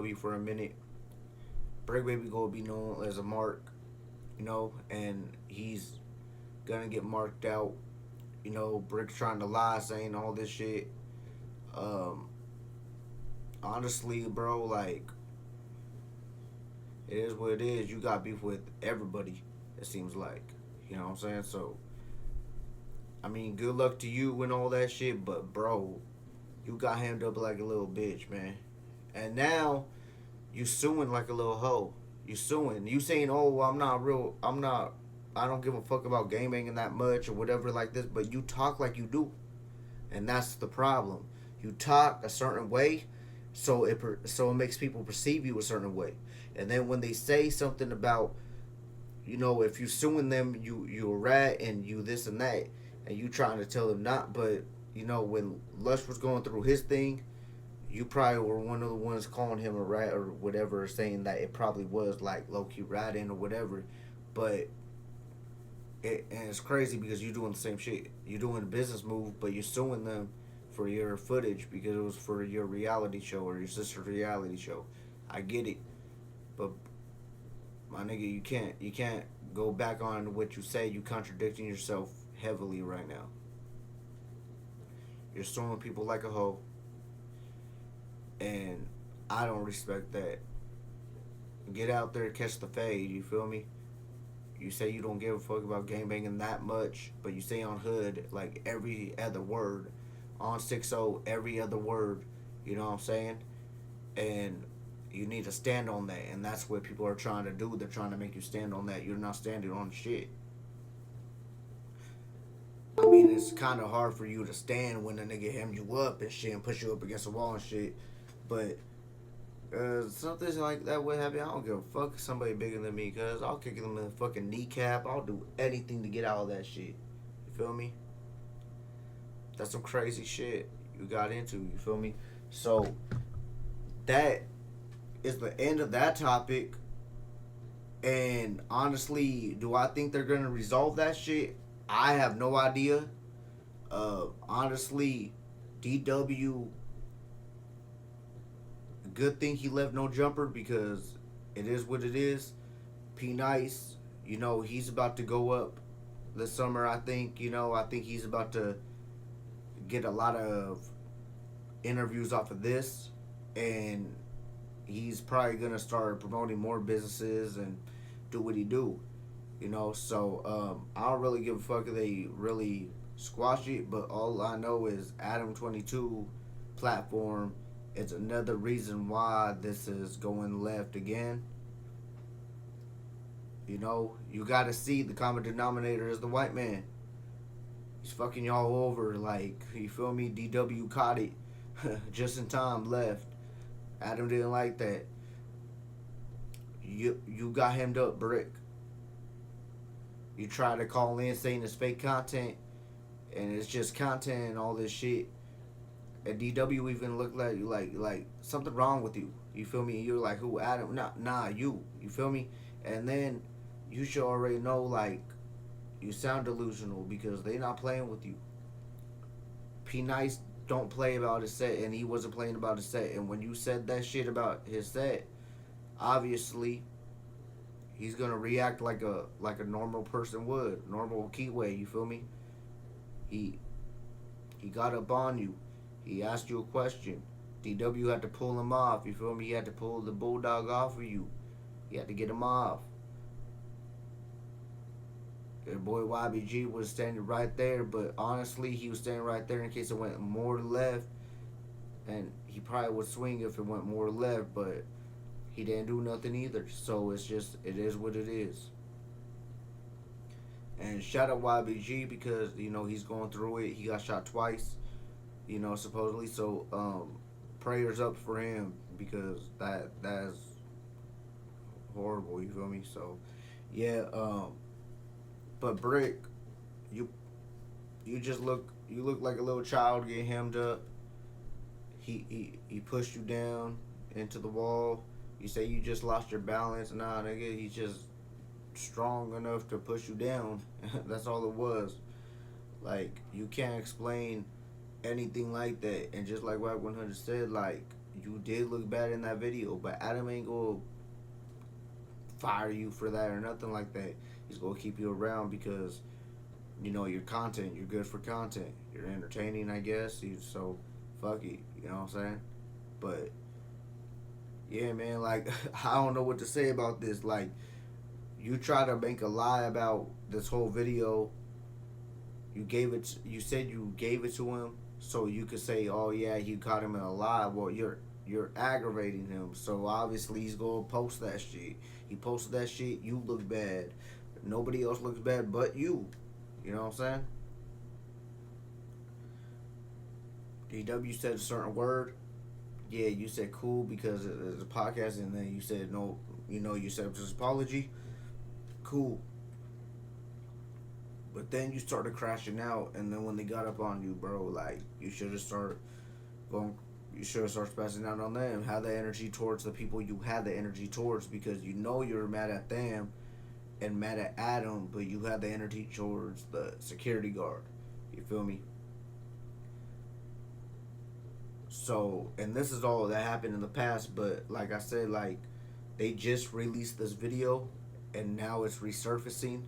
DW for a minute. Brick Baby gonna be known as a mark, and he's gonna get marked out. Brick trying to lie, saying all this shit. Um, Honestly, bro, like it is what it is. You got beef with everybody. It seems like, you know what I'm saying. So, I mean, good luck to you and all that shit. But, bro, you got hammed up like a little bitch, man. And now you suing like a little hoe. You suing. You saying, "Oh, well, I'm not real. I'm not. I don't give a fuck about game banging that much or whatever like this." But you talk like you do, and that's the problem. You talk a certain way, so it makes people perceive you a certain way, and then when they say something about, if you suing them, you a rat and you this and that, and you trying to tell them not, but when Lush was going through his thing, you probably were one of the ones calling him a rat or whatever, saying that it probably was like low key ratting or whatever, but and it's crazy because you're doing the same shit. You're doing a business move, but you're suing them for your footage because it was for your reality show or your sister's reality show. I get it, but my nigga, you can't go back on what you say. You contradicting yourself heavily right now. You're suing people like a hoe, and I don't respect that. Get out there, catch the fade. You feel me? You say you don't give a fuck about gang banging that much, but you say on hood like every other word, on 6-0 every other word. You know what I'm saying? And you need to stand on that, and that's what people are trying to do. They're trying to make you stand on that. You're not standing on shit. I mean, it's kind of hard for you to stand when a nigga hem you up and shit and push you up against the wall and shit. But something like that would happen. I don't give a fuck if somebody bigger than me, cuz I'll kick them in the fucking kneecap. I'll do anything to get out of that shit. You feel me? That's some crazy shit you got into. You feel me? So that is the end of that topic. And honestly, do I think they're gonna resolve that shit? I have no idea. Honestly, DW, good thing he left no jumper because it is what it is. P Nice, he's about to go up this summer. I think he's about to get a lot of interviews off of this, and he's probably gonna start promoting more businesses and do what he do. So I don't really give a fuck if they really squash it, but all I know is Adam22 platform is another reason why this is going left again. You gotta see the common denominator is the white man. He's fucking y'all over, like, you feel me? DW caught it just in time, left. Adam didn't like that. You got hemmed up, Brick. You try to call in saying it's fake content, and it's just content and all this shit. And DW even looked like you like something wrong with you. You feel me? You're like, who, Adam? Nah, you. You feel me? And then you should already know, like, you sound delusional because they not playing with you. P Nice don't play about his set, and he wasn't playing about his set. And when you said that shit about his set, obviously he's gonna react like a normal person would, normal key way. You feel me? He he got up on you. He asked you a question. DW had to pull him off. You feel me? He had to pull the bulldog off of you. He had to get him off. Your boy YBG was standing right there, but honestly, he was standing right there in case it went more left, and he probably would swing if it went more left, but he didn't do nothing either. So it is what it is. And shout out YBG because he's going through it. He got shot twice, supposedly. So prayers up for him because that's horrible. You feel me? So yeah. But Brick, you you look like a little child getting hemmed up. He pushed you down into the wall. You say you just lost your balance. Nah, nigga, he's just strong enough to push you down. That's all it was. Like, you can't explain anything like that. And just like Wack 100 said, like, you did look bad in that video, but Adam ain't gonna fire you for that or nothing like that. He's gonna keep you around because you know your content. You're good for content. You're entertaining, I guess. So fuck it. You know what I'm saying? But yeah, man. Like I don't know what to say about this. Like you try to make a lie about this whole video. You gave it. You said you gave it to him so you could say, "Oh yeah, you caught him in a lie." Well, you're aggravating him. So obviously he's gonna post that shit. He posted that shit. You look bad. Nobody else looks bad but you. You know what I'm saying? DW said a certain word. Yeah, you said cool because it's a podcast, and then you said no. You know, you said just apology. Cool. But then you started crashing out, and then when they got up on you, bro, like you should have started going. You should have started spazzing out on them. Have the energy towards the people you had the energy towards because you know you're mad at them and mad at Adam, but you had the energy towards the security guard. You feel me? So, and this is all that happened in the past, but like I said, like they just released this video, and now it's resurfacing.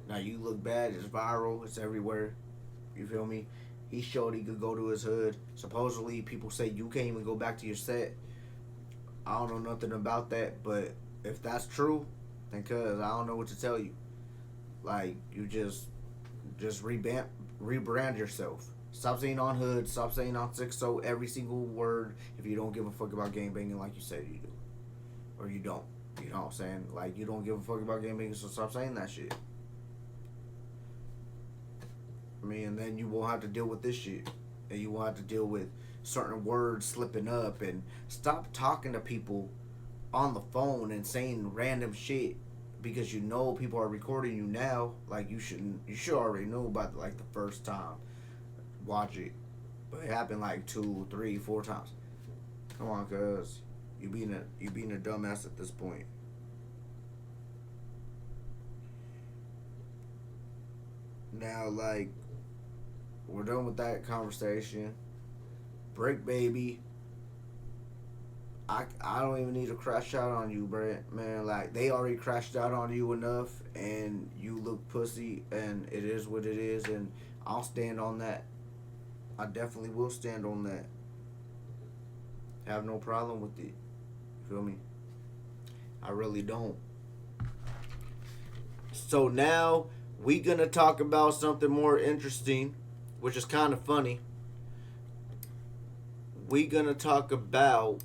Now you look bad. It's viral. It's everywhere. You feel me? He showed he could go to his hood. Supposedly, people say you can't even go back to your set. I don't know nothing about that, but if that's true, then cuz I don't know what to tell you. Like you just rebrand yourself. Stop saying on hood. Stop saying on 6-0 every single word. If you don't give a fuck about gang banging like you said you do, or you don't. You know what I'm saying? Like you don't give a fuck about gang banging, so stop saying that shit. I mean, and then you won't have to deal with this shit. And you won't have to deal with certain words slipping up. And stop talking to people on the phone and saying random shit because you know people are recording you now. Like you should already know about like the first time. Watch it. But it happened like 2, 3, 4 times. Come on, cuz. You being a dumbass at this point. Now, like, we're done with that conversation. Brick baby. I don't even need to crash out on you, Brent. Man, like they already crashed out on you enough, and you look pussy, and it is what it is, and I'll stand on that. I definitely will stand on that. Have no problem with it. You feel me? I really don't. So now we gonna talk about something more interesting, which is kind of funny. We gonna talk about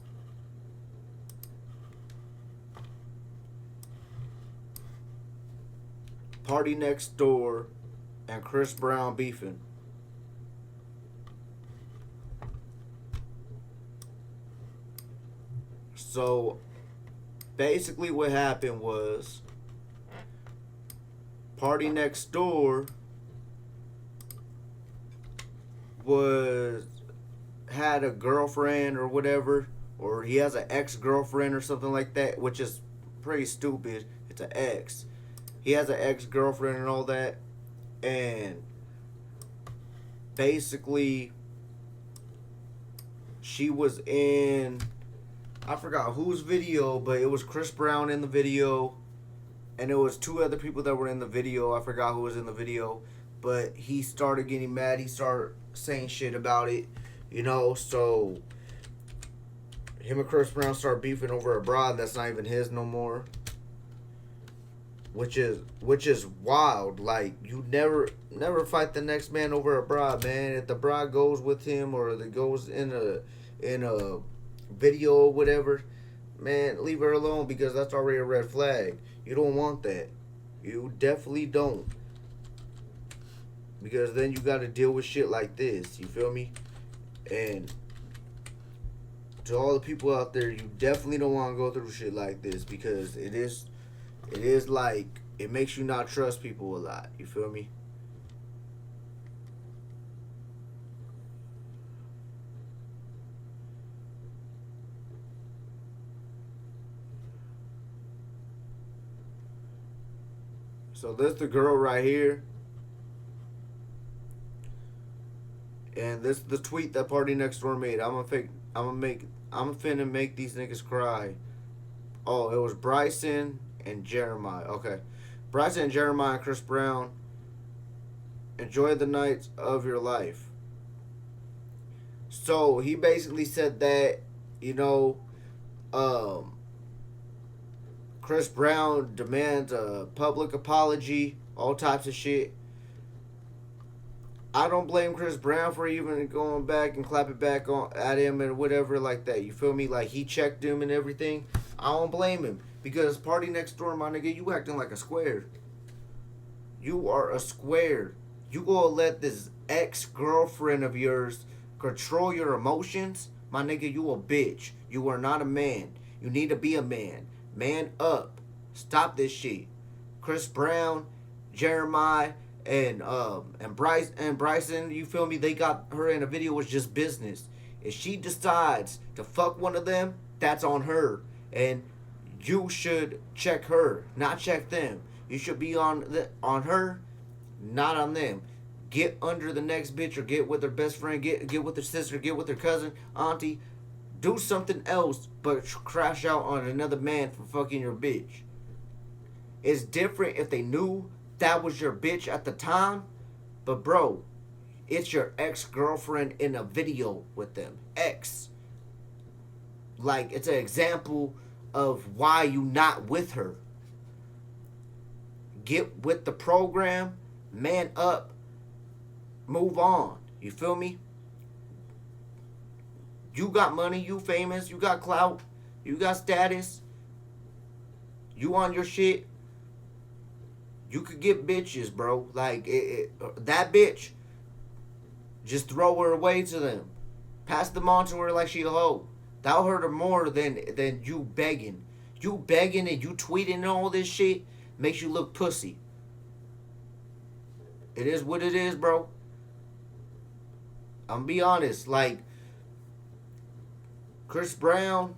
Party Next Door and Chris Brown beefing. So basically what happened was Party Next Door was had a girlfriend or whatever, or he has an ex-girlfriend or something like that, which is pretty stupid. It's an ex. He has an ex-girlfriend and all that, and basically she was in, I forgot whose video, but it was Chris Brown in the video, and it was 2 other people that were in the video. I forgot who was in the video, but he started getting mad. He started saying shit about it, you know. So him and Chris Brown start beefing over a broad that's not even his no more, which is wild. Like you never fight the next man over a broad, man. If the broad goes with him or it goes in a video or whatever, man, leave her alone because that's already a red flag. You don't want that. You definitely don't. Because then you got to deal with shit like this. You feel me? And to all the people out there, you definitely don't want to go through shit like this because it is like it makes you not trust people a lot. You feel me? So this the girl right here. And this is the tweet that Party Next Door made. I'm I'm finna make these niggas cry. Oh, it was Bryson and Jeremiah. Okay. Bryson and Jeremiah and Chris Brown. Enjoy the nights of your life. So he basically said that, you know, um, Chris Brown demands a public apology, all types of shit. I don't blame Chris Brown for even going back and clapping back on at him and whatever like that. You feel me? Like he checked him and everything. I don't blame him because party next door, my nigga, you acting like a square. You are a square. You gonna let this ex girlfriend of yours control your emotions? My nigga, you a bitch. You are not a man. You need to be a man. Man up. Stop this shit. Chris Brown, Jeremiah, and Bryson, you feel me? They got her in a video was just business. If she decides to fuck one of them, that's on her. And you should check her, not check them. You should be on her, not on them. Get under the next bitch or get with her best friend, get with her sister, get with her cousin, auntie. Do something else but crash out on another man for fucking your bitch. It's different if they knew that was your bitch at the time, but bro, it's your ex-girlfriend in a video with them. Ex. Like, it's an example of why you not with her. Get with the program, man up, move on. You feel me? You got money, you famous, you got clout, you got status, you on your shit. You could get bitches, bro. Like, that bitch, just throw her away to them. Pass them on to her like she a hoe. That'll hurt her more than you begging. You begging and you tweeting and all this shit makes you look pussy. It is what it is, bro. I'm be honest. Like, Chris Brown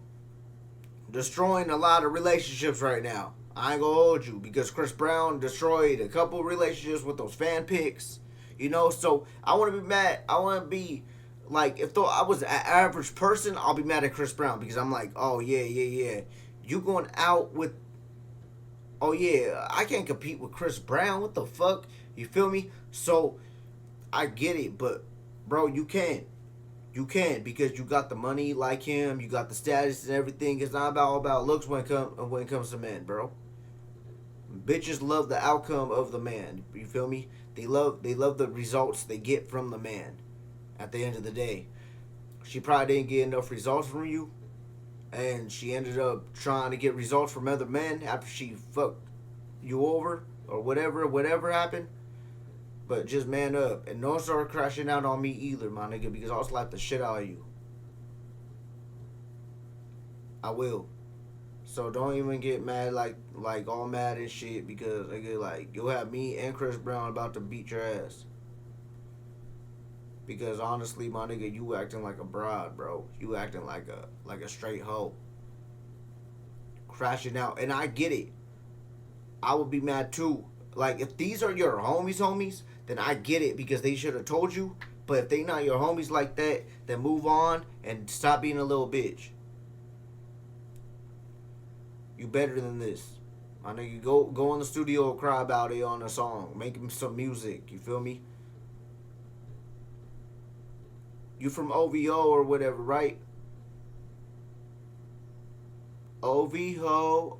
destroying a lot of relationships right now. I ain't gonna hold you because Chris Brown destroyed a couple relationships with those fan pics. You know, so I want to be mad. I want to be like, if though I was an average person, I'll be mad at Chris Brown because I'm like, oh yeah. You going out with, oh yeah, I can't compete with Chris Brown. What the fuck? You feel me? So I get it, but bro, you can't. You can't because you got the money like him. You got the status and everything. It's not all about looks when it comes to men, bro. Bitches love the outcome of the man. You feel me? They love the results they get from the man. At the end of the day, she probably didn't get enough results from you, and she ended up trying to get results from other men after she fucked you over or whatever happened. But just man up and don't start crashing out on me either, my nigga, because I'll slap the shit out of you. I will. So don't even get mad like all mad and shit because nigga, like you'll have me and Chris Brown about to beat your ass. Because honestly, my nigga, you acting like a broad, bro. You acting like a straight hoe. Crashing out, and I get it. I would be mad too. Like if these are your homies, then I get it because they should have told you. But if they not your homies like that, then move on and stop being a little bitch. You better than this. My nigga, go in the studio and cry about it on a song. Make him some music. You feel me? You from OVO or whatever, right? OVO.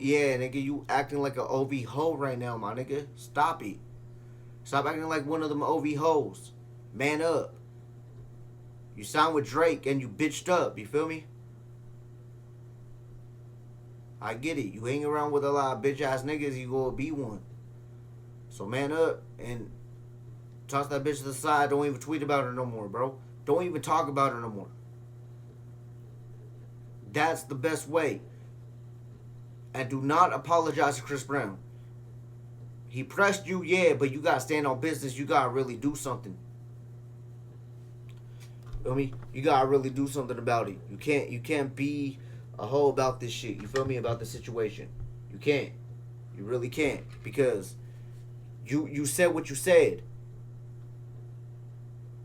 Yeah, nigga, you acting like a OVO right now, my nigga. Stop it. Stop acting like one of them OVOs. Man up. You signed with Drake and you bitched up. You feel me? I get it. You hang around with a lot of bitch ass niggas, you gonna be one. So man up and toss that bitch to the side. Don't even tweet about her no more, bro. Don't even talk about her no more. That's the best way. And do not apologize to Chris Brown. He pressed you, yeah, but you gotta stand on business. You gotta really do something. Feel me? You gotta really do something about it. You can't be a hoe about this shit. You feel me? About the situation. You can't. You really can't. Because you said what you said.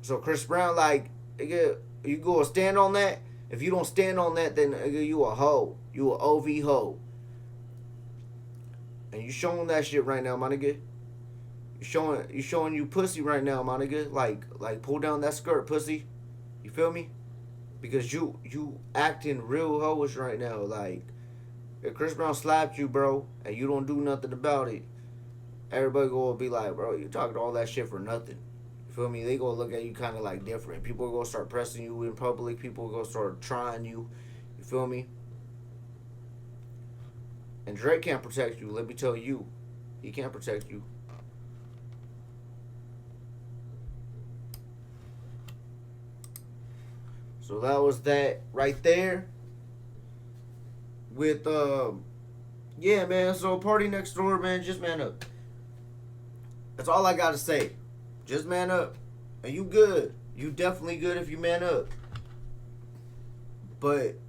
So Chris Brown, like, you go stand on that. If you don't stand on that, then nigga, you a hoe. You a OV hoe. And you showing that shit right now, my nigga. You showing you pussy right now, my nigga. Like pull down that skirt, pussy. You feel me? Because you acting real hoish right now. Like if Chris Brown slapped you, bro, and you don't do nothing about it, everybody gonna be like, bro, you talking all that shit for nothing. You feel me? They gonna look at you kind of like different. People are gonna start pressing you in public. People are gonna start trying you. You feel me? And Drake can't protect you. Let me tell you, he can't protect you. So that was that right there. With yeah, man. So party next door, man. Just man up. That's all I gotta say. Just man up, and you good. You definitely good if you man up. But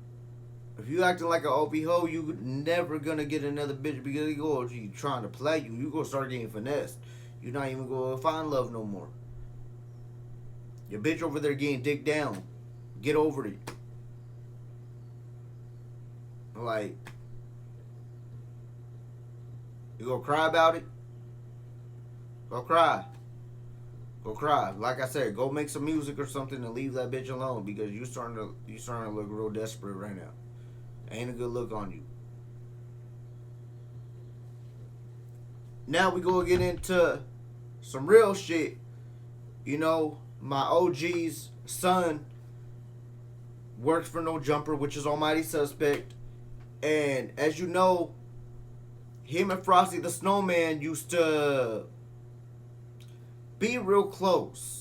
if you acting like an OP hoe, you never gonna get another bitch because they go you trying to play you. You gonna start getting finessed. You're not even gonna find love no more. Your bitch over there getting dick down. Get over it. Like, you gonna cry about it? Go cry. Go cry. Like I said, go make some music or something and leave that bitch alone because you starting to look real desperate right now. Ain't a good look on you. Now we gonna get into some real shit. You know, my OG's son works for No Jumper, which is Almighty Suspect. And as you know, him and Frosty the Snowman used to be real close.